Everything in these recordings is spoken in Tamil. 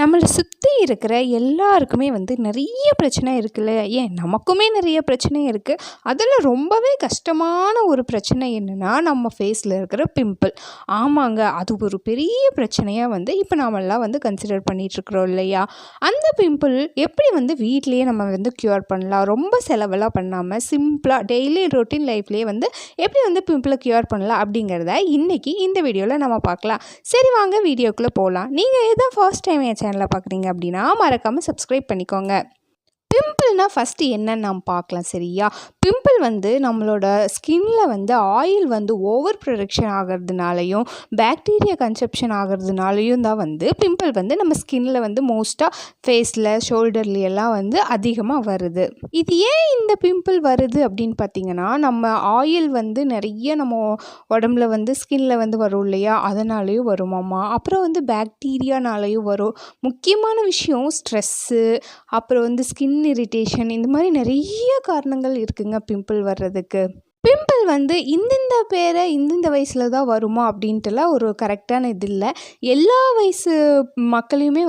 நம்மளை சுற்றி இருக்கிற எல்லாருக்குமே நிறைய பிரச்சனை இருக்குல்ல. ஏன் நமக்குமே நிறைய பிரச்சனை இருக்குது. அதில் ரொம்பவே கஷ்டமான ஒரு பிரச்சனை என்னென்னா நம்ம ஃபேஸில் இருக்கிற பிம்பிள். ஆமாங்க, அது ஒரு பெரிய பிரச்சனையாக இப்போ நாமெல்லாம் கன்சிடர் பண்ணிகிட்ருக்குறோம் இல்லையா? அந்த பிம்பிள் எப்படி வீட்லேயே நம்ம க்யூர் பண்ணலாம், ரொம்ப செலவெல்லாம் பண்ணாமல் சிம்பிளாக டெய்லி ரொட்டீன் லைஃப்லேயே எப்படி பிம்பிளை க்யூர் பண்ணலாம் அப்படிங்கிறத இன்றைக்கி இந்த வீடியோவில் நம்ம பார்க்கலாம். சரி, வாங்க வீடியோக்குள்ளே போகலாம். நீங்கள் எதாவது ஃபர்ஸ்ட் டைம் சேனலை பார்க்குறீங்க அப்படின்னா மறக்காமல் சப்ஸ்கிரைப் பண்ணிக்கோங்க. பிம்பிள்னால் ஃபஸ்ட்டு என்னன்னு நாம் பார்க்கலாம். சரியா? பிம்பிள் நம்மளோட ஸ்கின்னில் ஆயில் ஓவர் ப்ரொடக்ஷன் ஆகிறதுனாலையும் பேக்டீரியா கன்செப்ஷன் ஆகிறதுனாலையும் தான் பிம்பிள் நம்ம ஸ்கின்னில் மோஸ்ட்டாக ஃபேஸில் ஷோல்டர்லையெல்லாம் அதிகமாக வருது. இது ஏன் இந்த பிம்பிள் வருது அப்படின்னு பார்த்திங்கன்னா, நம்ம ஆயில் நிறைய நம்ம உடம்புல ஸ்கின்னில் வரும் இல்லையா, அதனாலேயும் வருமாம்மா. அப்புறம் பேக்டீரியானாலேயும் வரும். முக்கியமான விஷயம் ஸ்ட்ரெஸ்ஸு, அப்புறம் ஸ்கின் இரிட்டேஷன், இந்த மாதிரி நிறைய காரணங்கள் இருக்குங்க பிம்பிள் வர்றதுக்கு. பிம்பிள் இந்தந்த பேரை இந்தந்த வயசில் தான் வருமா அப்படின்ட்டுலாம் ஒரு கரெக்டான இது இல்லை. எல்லா வயசு மக்களையுமே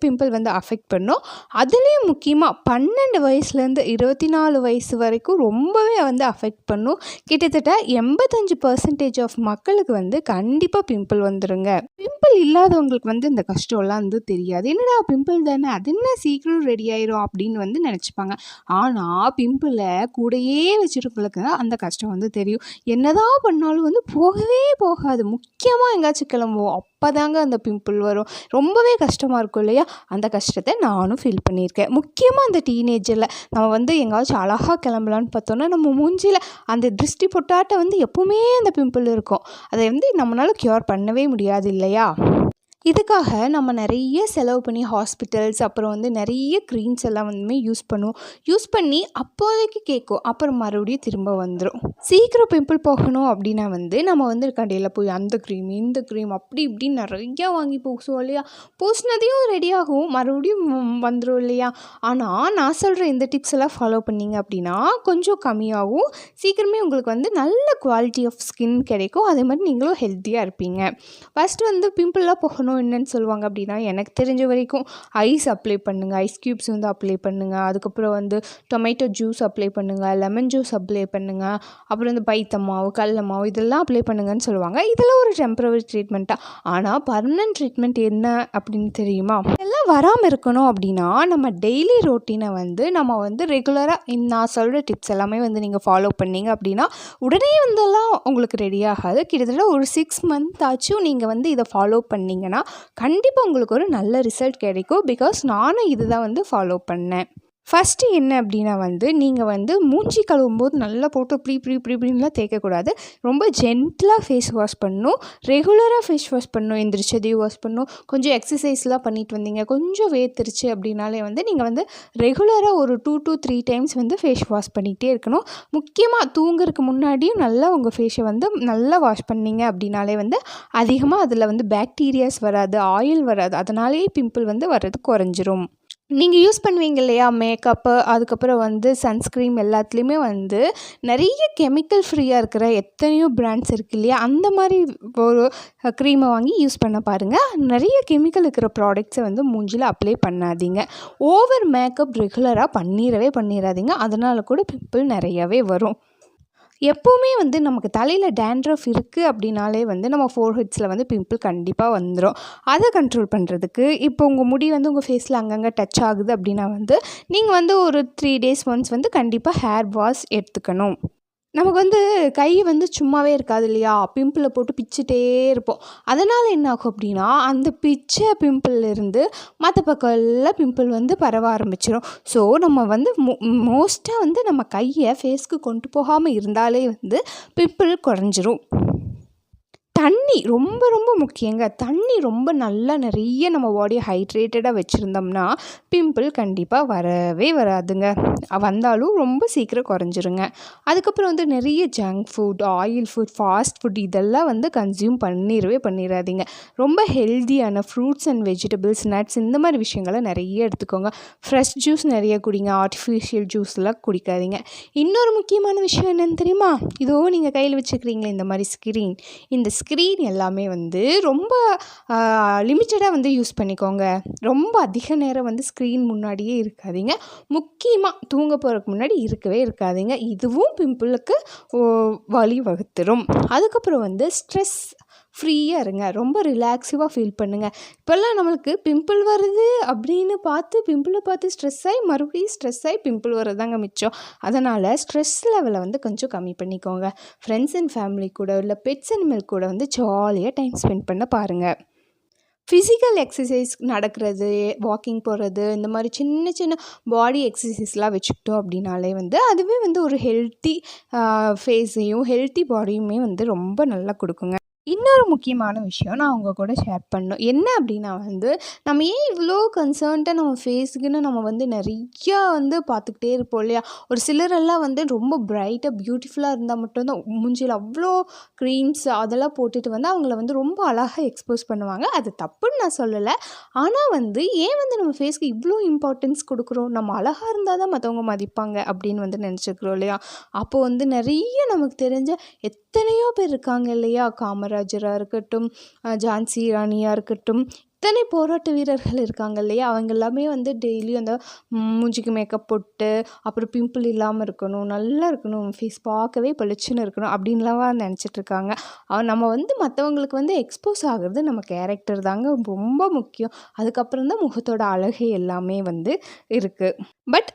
பிம்பிள் அஃபெக்ட் பண்ணும். அதுலேயும் முக்கியமாக 12 வயசுலேருந்து 24 வயசு வரைக்கும் ரொம்பவே அஃபெக்ட் பண்ணும். கிட்டத்தட்ட 85% ஆஃப் மக்களுக்கு கண்டிப்பாக பிம்பிள் வந்துடுங்க. பிம்பிள் இல்லாதவங்களுக்கு இந்த கஷ்டம்லாம் தெரியாது. என்னடா பிம்பிள் தானே, அது என்ன சீக்கிரம் ரெடி ஆயிரும் அப்படின்னு நினச்சிப்பாங்க. ஆனால் பிம்பிளை கூடையே வச்சுருக்கவங்களுக்கு அந்த கஷ்டம் தெரியும். என்னதான் பண்ணாலும் போகவே போகாது. முக்கியமாக எங்கேயாச்சும் கிளம்புவோம், அப்போதாங்க அந்த பிம்பிள் வரும். ரொம்பவே கஷ்டமாக இருக்கும் இல்லையா? அந்த கஷ்டத்தை நானும் ஃபீல் பண்ணியிருக்கேன். முக்கியமாக அந்த டீனேஜரில் நம்ம எங்கேயாச்சும் அழகாக கிளம்பலான்னு பார்த்தோன்னா நம்ம மூஞ்சியில் அந்த திருஷ்டி பொட்டாட்ட எப்போவுமே அந்த பிம்பிள் இருக்கும். அதை நம்மளால் க்யூர் பண்ணவே முடியாது இல்லையா? இதுக்காக நம்ம நிறைய செலவு பண்ணி ஹாஸ்பிட்டல்ஸ், அப்புறம் நிறைய க்ரீம்ஸ் எல்லாம் யூஸ் பண்ணி அப்போதைக்கு கேட்கும், அப்புறம் மறுபடியும் திரும்ப வந்துடும். சீக்கிரம் பிம்பிள் போகணும் அப்படின்னா நம்ம கடையில் போய் அந்த க்ரீம் இந்த க்ரீம் அப்படி இப்படின்னு நிறையா வாங்கி பூசுவோம் இல்லையா? பூசினதையும் ரெடி ஆகும், மறுபடியும் வந்துடும் இல்லையா? ஆனால் நான் சொல்கிற இந்த டிப்ஸ் எல்லாம் ஃபாலோ பண்ணிங்க அப்படின்னா கொஞ்சம் கம்மியாகும். சீக்கிரமே உங்களுக்கு நல்ல குவாலிட்டி ஆஃப் ஸ்கின் கிடைக்கும். அதே மாதிரி நீங்களும் ஹெல்த்தியாக இருப்பீங்க. ஃபஸ்ட்டு பிம்பிள்லாம் போகணும் என்னன்னு சொல்லுவாங்க அப்படின்னா, எனக்கு தெரிஞ்ச வரைக்கும் ஐஸ் அப்ளை பண்ணுங்கள், ஐஸ் க்யூப்ஸ் அப்ளை பண்ணுங்கள், அதுக்கப்புறம் டொமேட்டோ ஜூஸ் அப்ளை பண்ணுங்கள், லெமன் ஜூஸ் அப்ளை பண்ணுங்கள், அப்புறம் பைத்தம் மாவு, கடல மாவு இதெல்லாம் அப்ளை பண்ணுங்கன்னு சொல்லுவாங்க. இதெல்லாம் ஒரு டெம்பரவரி ட்ரீட்மெண்ட்டாக. ஆனால் பர்மனன்ட் ட்ரீட்மெண்ட் என்ன அப்படின்னு தெரியுமா? இதெல்லாம் வராமல் இருக்கணும் அப்படின்னா நம்ம டெய்லி ரொட்டீனை நம்ம ரெகுலராக நான் சொல்கிற டிப்ஸ் எல்லாமே நீங்கள் ஃபாலோ பண்ணிங்க அப்படின்னா உடனே உங்களுக்கு ரெடி ஆகாது. கிட்டத்தட்ட ஒரு 6 மந்த் ஆச்சும் நீங்கள் இதை ஃபாலோ பண்ணிங்கன்னா கண்டிப்பாக உங்களுக்கு ஒரு நல்ல ரிசல்ட் கிடைக்கும். பிகாஸ் நானும் இதுதான் ஃபாலோ பண்ணேன். ஃபஸ்ட்டு என்ன அப்படின்னா நீங்கள் மூஞ்சி கழுவும்போது நல்லா போட்டு இப்படின்லாம் தேய்க்கக்கூடாது. ரொம்ப ஜென்டிலாக ஃபேஸ் வாஷ் பண்ணணும். ரெகுலராக ஃபேஸ் வாஷ் பண்ணணும். எந்திரிச்சதையும் வாஷ் பண்ணணும். கொஞ்சம் எக்ஸசைஸ்லாம் பண்ணிட்டு வந்தீங்க, கொஞ்சம் வேர்த்துருச்சு அப்படின்னாலே நீங்கள் ரெகுலராக ஒரு 2 to 3 டைம்ஸ் ஃபேஸ் வாஷ் பண்ணிகிட்டே இருக்கணும். முக்கியமாக தூங்குறதுக்கு முன்னாடியும் நல்லா உங்கள் ஃபேஸை நல்லா வாஷ் பண்ணிங்க அப்படின்னாலே அதிகமாக அதில் பேக்டீரியாஸ் வராது, ஆயில் வராது. அதனாலேயே பிம்பிள் வர்றது குறைஞ்சிரும். நீங்கள் யூஸ் பண்ணுவீங்க இல்லையா மேக்கப்பு, அதுக்கப்புறம் சன்ஸ்க்ரீம் எல்லாத்துலேயுமே நிறைய கெமிக்கல் ஃப்ரீயாக இருக்கிற எத்தனையோ பிராண்ட்ஸ் இருக்குது இல்லையா? அந்த மாதிரி ஒரு க்ரீமை வாங்கி யூஸ் பண்ண பாருங்கள். நிறைய கெமிக்கல் இருக்கிற ப்ராடக்ட்ஸை மூஞ்சில் அப்ளை பண்ணாதீங்க. ஓவர் மேக்கப் ரெகுலராக பண்ணிடாதீங்க. அதனால் கூட பிம்பிள் நிறையவே வரும். எப்போவுமே நமக்கு தலையில் டேண்ட்ரஃப் இருக்குது அப்படின்னாலே நம்ம ஃபோர்ஹெட்ஸில் பிம்பிள் கண்டிப்பாக வந்துடும். அதை கண்ட்ரோல் பண்ணுறதுக்கு இப்போ உங்கள் முடி உங்கள் ஃபேஸில் அங்கங்கே டச் ஆகுது அப்படின்னா நீங்கள் ஒரு 3 days ஒன்ஸ் கண்டிப்பாக ஹேர் வாஷ் எடுத்துக்கணும். நமக்கு கை சும்மாவே இருக்காது இல்லையா? பிம்பிளை போட்டு பிச்சுட்டே இருப்போம். அதனால் என்ன ஆகும் அப்படின்னா அந்த பிச்ச பிம்பிள்லேருந்து மற்ற பக்கம் எல்லாம் பிம்பிள் பரவ ஆரம்பிச்சிடும். ஸோ நம்ம மோஸ்ட்டாக நம்ம கையை ஃபேஸ்க்கு கொண்டு போகாமல் இருந்தாலே பிம்பிள் குறைஞ்சிரும். தண்ணி ரொம்ப ரொம்ப முக்கியங்க. தண்ணி ரொம்ப நல்லா நிறைய நம்ம பாடியை ஹைட்ரேட்டடாக வச்சுருந்தோம்னா பிம்பிள் கண்டிப்பாக வரவே வராதுங்க. வந்தாலும் ரொம்ப சீக்கிரம் குறைஞ்சிருங்க. அதுக்கப்புறம் நிறைய junk food, oil food, fast food இதெல்லாம் கன்சியூம் பண்ணிடாதீங்க. ரொம்ப ஹெல்த்தியான ஃப்ரூட்ஸ் அண்ட் வெஜிடபிள்ஸ், நட்ஸ் இந்த மாதிரி விஷயங்களை நிறைய எடுத்துக்கோங்க. ஃப்ரெஷ் ஜூஸ் நிறைய குடிங்க. ஆர்டிஃபிஷியல் ஜூஸ்லாம் குடிக்காதீங்க. இன்னொரு முக்கியமான விஷயம் என்னென்னு தெரியுமா? இதோ நீங்கள் கையில் வச்சுக்கிறீங்களே இந்த மாதிரி ஸ்க்ரீன், இந்த ஸ்க்ரீன் எல்லாமே வந்து ரொம்ப லிமிட்டடாக வந்து யூஸ் பண்ணிக்கோங்க. ரொம்ப அதிக நேரம் வந்து ஸ்க்ரீன் முன்னாடியே இருக்காதீங்க. முக்கியமாக தூங்க போகிறதுக்கு முன்னாடி இருக்கவே இருக்காதீங்க. இதுவும் பிம்பிளுக்கு வழிவகுத்துரும். அதுக்கப்புறம் வந்து ஸ்ட்ரெஸ் ஃப்ரீயாக இருங்க. ரொம்ப ரிலாக்ஸிவாக ஃபீல் பண்ணுங்கள். இப்போல்லாம் நம்மளுக்கு பிம்பிள் வருது அப்படின்னு பார்த்து பிம்பிளை பார்த்து ஸ்ட்ரெஸ் ஆகி மறுபடியும் ஸ்ட்ரெஸ் ஆகி பிம்பிள் வரதாங்க மிச்சம். அதனால் ஸ்ட்ரெஸ் லெவலை வந்து கொஞ்சம் கம்மி பண்ணிக்கோங்க. ஃப்ரெண்ட்ஸ் அண்ட் ஃபேமிலி கூட இல்லை பெட்ஸ் அனிமல் கூட வந்து ஜாலியாக டைம் ஸ்பெண்ட் பண்ண பாருங்கள். ஃபிசிக்கல் எக்ஸசைஸ் நடக்கிறது, வாக்கிங் போகிறது, இந்த மாதிரி சின்ன சின்ன பாடி எக்ஸசைஸ்லாம் வச்சுக்கிட்டோம் அப்படின்னாலே வந்து அதுவே வந்து ஒரு ஹெல்த்தி ஃபேஸையும் ஹெல்த்தி பாடியுமே வந்து ரொம்ப நல்லா கொடுக்குங்க. இன்னொரு முக்கியமான விஷயம் நான் உங்கள் கூட ஷேர் பண்ணணும். என்ன அப்படின்னா வந்து நம்ம ஏன் இவ்வளோ கன்சர்ன்ட்டாக நம்ம ஃபேஸுக்குன்னு நம்ம வந்து நிறையா வந்து பார்த்துக்கிட்டே இருப்போம் இல்லையா? ஒரு சிலரெல்லாம் வந்து ரொம்ப பிரைட்டாக பியூட்டிஃபுல்லாக இருந்தால் மட்டும்தான் மூஞ்சியில் அவ்வளோ க்ரீம்ஸ் அதெல்லாம் போட்டுட்டு வந்து அவங்கள வந்து ரொம்ப அழகாக எக்ஸ்போஸ் பண்ணுவாங்க. அது தப்புன்னு நான் சொல்லலை. ஆனால் வந்து ஏன் வந்து நம்ம ஃபேஸ்க்கு இவ்வளோ இம்பார்ட்டன்ஸ் கொடுக்குறோம்? நம்ம அழகாக இருந்தால் தான் மற்றவங்க மதிப்பாங்க அப்படின்னு வந்து நினச்சிக்கிறோம் இல்லையா? அப்போது வந்து நிறைய நமக்கு தெரிஞ்ச எத்தனையோ பேர் இருக்காங்க இல்லையா? காமராஜராக இருக்கட்டும், ஜான்சி ராணியாக இருக்கட்டும், இத்தனை போராட்ட வீரர்கள் இருக்காங்க இல்லையா? அவங்க எல்லாமே வந்து டெய்லியும் அந்த மூஞ்சிக்கு மேக்கப் போட்டு அப்புறம் பிம்பிள் இல்லாமல் இருக்கணும், நல்லா இருக்கணும், ஃபேஸ் பார்க்கவே பளிச்சுன்னு இருக்கணும் அப்படின்லாம் நினச்சிட்ருக்காங்க. நம்ம வந்து மற்றவங்களுக்கு வந்து எக்ஸ்போஸ் ஆகிறது நம்ம கேரக்டர் தாங்க ரொம்ப முக்கியம். அதுக்கப்புறம் தான் முகத்தோட அழகு எல்லாமே வந்து இருக்குது. பட்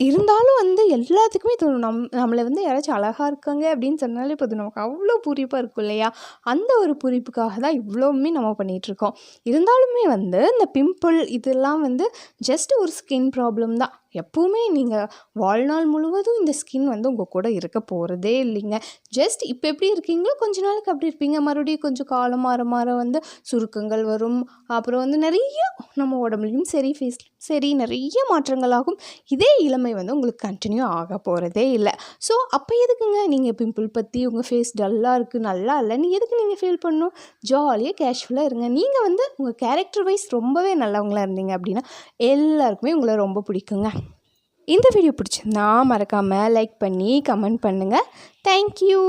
இருந்தாலும் வந்து எல்லாத்துக்குமே தோணும் நம்மளை வந்து யாராச்சும் அழகாக இருக்காங்க அப்படின்னு சொன்னாலே போதும் நமக்கு அவ்வளோ பூரிப்பாக இருக்கும் இல்லையா? அந்த ஒரு பூரிப்புக்காக தான் இவ்வளோவுமே நம்ம பண்ணிகிட்ருக்கோம். இருந்தாலுமே வந்து இந்த பிம்பிள் இதெல்லாம் வந்து ஜஸ்ட் ஒரு ஸ்கின் ப்ராப்ளம் தான். எப்போவுமே நீங்கள் வாழ்நாள் முழுவதும் இந்த ஸ்கின் வந்து உங்கள் கூட இருக்க போகிறதே இல்லைங்க. ஜஸ்ட் இப்போ எப்படி இருக்கீங்களோ கொஞ்ச நாளுக்கு அப்படி இருப்பீங்க. மறுபடியும் கொஞ்சம் காலம் மாற மாற வந்து சுருக்கங்கள் வரும். அப்புறம் வந்து நிறைய நம்ம உடம்புலையும் சரி ஃபேஸ்லையும் சரி நிறைய மாற்றங்கள் ஆகும். இதே இளமை வந்து உங்களுக்கு கண்டினியூ ஆக போகிறதே இல்லை. ஸோ அப்போ எதுக்குங்க நீங்கள் பிம்பிள் பற்றி உங்கள் ஃபேஸ் டல்லாக இருக்குது நல்லா இல்லைன்னு எதுக்கு நீங்கள் ஃபீல் பண்ணணும்? ஜாலியாக கேஷுவலாக இருங்க. நீங்கள் வந்து உங்கள் கேரக்டர் வைஸ் ரொம்பவே நல்லவங்களாக இருந்தீங்க அப்படின்னா எல்லாருக்குமே உங்களை ரொம்ப பிடிக்குங்க. இந்த வீடியோ பிடிச்சிருந்தா மறக்காமல் லைக் பண்ணி கமெண்ட் பண்ணுங்கள். தேங்க்யூ.